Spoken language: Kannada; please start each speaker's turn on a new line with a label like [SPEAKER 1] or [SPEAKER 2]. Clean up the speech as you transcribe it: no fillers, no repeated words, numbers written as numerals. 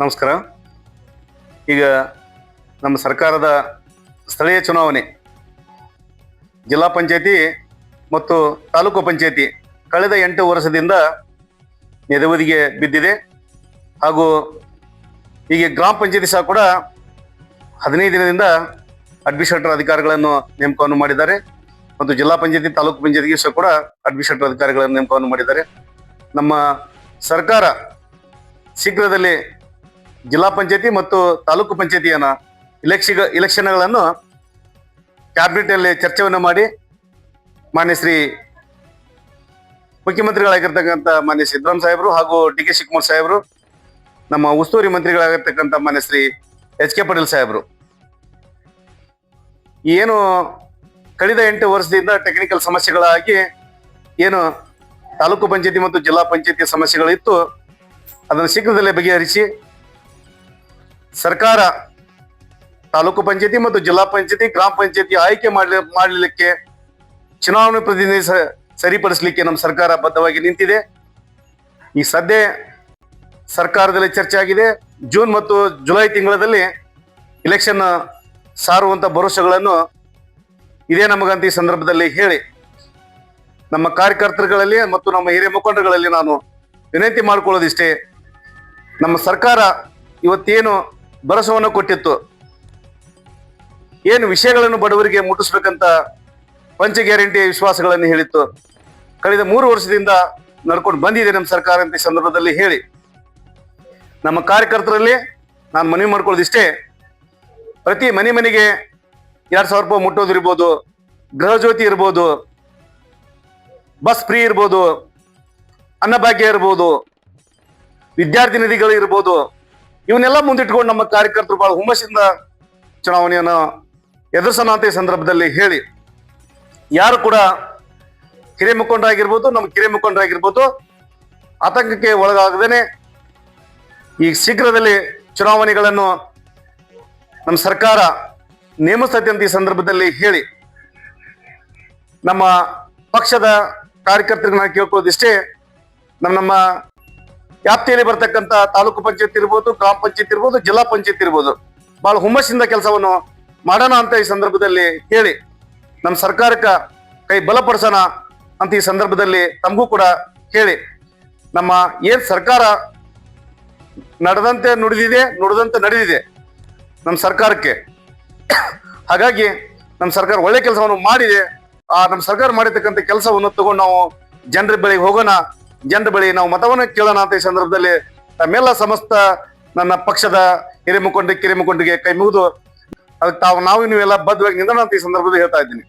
[SPEAKER 1] ನಮಸ್ಕಾರ. ಈಗ ನಮ್ಮ ಸರ್ಕಾರದ ಸ್ಥಳೀಯ ಚುನಾವಣೆ ಜಿಲ್ಲಾ ಪಂಚಾಯತಿ ಮತ್ತು ತಾಲೂಕು ಪಂಚಾಯತಿ ಕಳೆದ 8 ವರ್ಷದಿಂದ ನೆರವದಿಗೆ ಬಿದ್ದಿದೆ. ಹಾಗೂ ಈಗ ಗ್ರಾಮ ಪಂಚಾಯತಿ ಸಹ ಕೂಡ 15 ದಿನದಿಂದ ಅಡ್ಮಿನಿಸ್ಟ್ರೇಟರ್ ಅಧಿಕಾರಿಗಳನ್ನು ನೇಮಕವನ್ನು ಮಾಡಿದ್ದಾರೆ ಮತ್ತು ಜಿಲ್ಲಾ ಪಂಚಾಯತಿ ತಾಲೂಕು ಪಂಚಾಯತಿಗೆ ಸಹ ಕೂಡ ಅಡ್ಮಿನಿಸ್ಟ್ರೇಟರ್ ಅಧಿಕಾರಿಗಳನ್ನು ನೇಮಕವನ್ನು ಮಾಡಿದ್ದಾರೆ. ನಮ್ಮ ಸರ್ಕಾರ ಶೀಘ್ರದಲ್ಲಿ ಜಿಲ್ಲಾ ಪಂಚಾಯತಿ ಮತ್ತು ತಾಲೂಕು ಪಂಚಾಯತಿಯನ್ನ ಇಲೆಕ್ಷನ್ಗಳನ್ನು ಕ್ಯಾಬಿನೆಟ್ ಅಲ್ಲಿ ಚರ್ಚೆಯನ್ನು ಮಾಡಿ ಮಾನ್ಯ ಶ್ರೀ ಮುಖ್ಯಮಂತ್ರಿಗಳಾಗಿರ್ತಕ್ಕಂಥ ಮಾನ್ಯ ಸಿದ್ದರಾಮಯ್ಯ ಸಾಹೇಬರು ಹಾಗೂ ಡಿ.ಕೆ. ಶಿವಕುಮಾರ್ ಸಾಹೇಬರು, ನಮ್ಮ ಉಸ್ತುವಾರಿ ಮಂತ್ರಿಗಳಾಗಿರ್ತಕ್ಕಂಥ ಮಾನ್ಯ ಶ್ರೀ ಎಚ್.ಕೆ. ಪಾಟೀಲ್ ಸಾಹೇಬರು ಏನು ಕಳೆದ 8 ವರ್ಷದಿಂದ ಟೆಕ್ನಿಕಲ್ ಸಮಸ್ಯೆಗಳಾಗಿ ಏನು ತಾಲೂಕು ಪಂಚಾಯತಿ ಮತ್ತು ಜಿಲ್ಲಾ ಪಂಚಾಯತಿ ಸಮಸ್ಯೆಗಳಿತ್ತು, ಅದನ್ನು ಶೀಘ್ರದಲ್ಲೇ ಬಗೆಹರಿಸಿ ಸರ್ಕಾರ ತಾಲೂಕು ಪಂಚಾಯತಿ ಮತ್ತು ಜಿಲ್ಲಾ ಪಂಚಾಯತಿ ಗ್ರಾಮ ಪಂಚಾಯತಿ ಆಯ್ಕೆ ಮಾಡಲಿಕ್ಕೆ ಚುನಾವಣೆ ಪ್ರತಿನಿಧಿ ಸರಿಪಡಿಸಲಿಕ್ಕೆ ನಮ್ಮ ಸರ್ಕಾರ ಬದ್ಧವಾಗಿ ನಿಂತಿದೆ. ಈ ಸದ್ಯ ಸರ್ಕಾರದಲ್ಲಿ ಚರ್ಚೆ ಆಗಿದೆ. ಜೂನ್ ಮತ್ತು ಜುಲೈ ತಿಂಗಳಲ್ಲಿ ಇಲೆಕ್ಷನ್ ಸಾರುವಂತ ಭರವಸೆಗಳನ್ನು ಇದೇ ನಮಗಂತ ಈ ಸಂದರ್ಭದಲ್ಲಿ ಹೇಳಿ ನಮ್ಮ ಕಾರ್ಯಕರ್ತರುಗಳಲ್ಲಿ ಮತ್ತು ನಮ್ಮ ಹಿರಿಯ ಮುಖಂಡರುಗಳಲ್ಲಿ ನಾನು ವಿನಂತಿ ಮಾಡಿಕೊಳ್ಳೋದಿಷ್ಟೇ. ನಮ್ಮ ಸರ್ಕಾರ ಇವತ್ತೇನು ಭರವಸೆಯನ್ನು ಕೊಟ್ಟಿತ್ತು, ಏನು ವಿಷಯಗಳನ್ನು ಬಡವರಿಗೆ ಮುಟ್ಟಿಸ್ಬೇಕಂತ ಪಂಚ ಗ್ಯಾರಂಟಿ ವಿಶ್ವಾಸಗಳನ್ನು ಹೇಳಿತ್ತು, ಕಳೆದ 3 ವರ್ಷದಿಂದ ನಡ್ಕೊಂಡು ಬಂದಿದೆ ನಮ್ಮ ಸರ್ಕಾರ ಅಂತ ಈ ಸಂದರ್ಭದಲ್ಲಿ ಹೇಳಿ ನಮ್ಮ ಕಾರ್ಯಕರ್ತರಲ್ಲಿ ನಾನು ಮನವಿ ಮಾಡ್ಕೊಳ್ಳೋದಿಷ್ಟೇ. ಪ್ರತಿ ಮನೆಗೆ 2,000 ರೂಪಾಯಿ ಮುಟ್ಟೋದಿರ್ಬೋದು, ಗೃಹ ಜ್ಯೋತಿ ಇರ್ಬೋದು, ಬಸ್ ಫ್ರೀ ಇರ್ಬೋದು, ಅನ್ನಭಾಗ್ಯ ಇರ್ಬೋದು, ವಿದ್ಯಾರ್ಥಿ ನಿಧಿಗಳು ಇರ್ಬೋದು, ಇವನ್ನೆಲ್ಲ ಮುಂದಿಟ್ಕೊಂಡು ನಮ್ಮ ಕಾರ್ಯಕರ್ತರು ಬಹಳ ಹುಮ್ಮಸ್ಸಿಂದ ಚುನಾವಣೆಯನ್ನು ಎದುರಿಸೋಣ ಅಂತ ಈ ಸಂದರ್ಭದಲ್ಲಿ ಹೇಳಿ, ಯಾರು ಕೂಡ ಹಿರಿಯ ಮುಖಂಡರಾಗಿರ್ಬೋದು, ನಮ್ಮ ಕಿರಿಯ ಮುಖಂಡರಾಗಿರ್ಬೋದು ಆತಂಕಕ್ಕೆ ಒಳಗಾಗದೇನೆ ಈ ಶೀಘ್ರದಲ್ಲಿ ಚುನಾವಣೆಗಳನ್ನು ನಮ್ಮ ಸರ್ಕಾರ ನೇಮಿಸ್ತೈತೆ ಅಂತ ಈ ಸಂದರ್ಭದಲ್ಲಿ ಹೇಳಿ ನಮ್ಮ ಪಕ್ಷದ ಕಾರ್ಯಕರ್ತರಿಗೆ ನಾನು ಕೇಳ್ಕೊಳ್ಳೋದಿಷ್ಟೇ. ನಮ್ಮ ವ್ಯಾಪ್ತಿಯಲ್ಲಿ ಬರ್ತಕ್ಕಂಥ ತಾಲೂಕು ಪಂಚಾಯತ್ ಇರ್ಬೋದು, ಗ್ರಾಮ ಪಂಚಾಯತ್ ಇರ್ಬೋದು, ಜಿಲ್ಲಾ ಪಂಚಾಯತ್ ಇರ್ಬೋದು, ಬಹಳ ಹುಮ್ಮಸ್ಸಿಂದ ಕೆಲಸವನ್ನು ಮಾಡೋಣ ಅಂತ ಈ ಸಂದರ್ಭದಲ್ಲಿ ಹೇಳಿ ನಮ್ಮ ಸರ್ಕಾರಕ್ಕೆ ಕೈ ಬಲಪಡಿಸೋಣ ಅಂತ ಈ ಸಂದರ್ಭದಲ್ಲಿ ತಮಗೂ ಕೂಡ ಹೇಳಿ, ನಮ್ಮ ಏನ್ ಸರ್ಕಾರ ನಡೆದಂತೆ ನುಡಿದಿದೆ, ನುಡಿದಂತೆ ನಡೆದಿದೆ ನಮ್ಮ ಸರ್ಕಾರಕ್ಕೆ. ಹಾಗಾಗಿ ನಮ್ಮ ಸರ್ಕಾರ ಒಳ್ಳೆ ಕೆಲಸವನ್ನು ಮಾಡಿದೆ. ನಮ್ಮ ಸರ್ಕಾರ ಮಾಡಿರ್ತಕ್ಕಂಥ ಕೆಲಸವನ್ನು ತಗೊಂಡು ನಾವು ಜನರ ಬಳಿಗೆ ಹೋಗೋಣ, ಜನರ ಬಳಿ ನಾವು ಮತವನ್ನು ಕೇಳೋಣ ಅಂತ ಈ ಸಂದರ್ಭದಲ್ಲಿ ತಮ್ಮೆಲ್ಲ ಸಮಸ್ತ ನನ್ನ ಪಕ್ಷದ ಹಿರಿಯ ಮುಖಂಡರಿಗೆ ಕಿರಿಯ ಮುಖಂಡರಿಗೆ ಕೈ ಮುಗಿದು ಅದಕ್ಕೆ ನಾವು ನೀವೆಲ್ಲ ಬದ್ಧವಾಗಿ ನಿಂದೋಣ ಅಂತ ಈ ಸಂದರ್ಭದಲ್ಲಿ ಹೇಳ್ತಾ ಇದ್ದೀನಿ.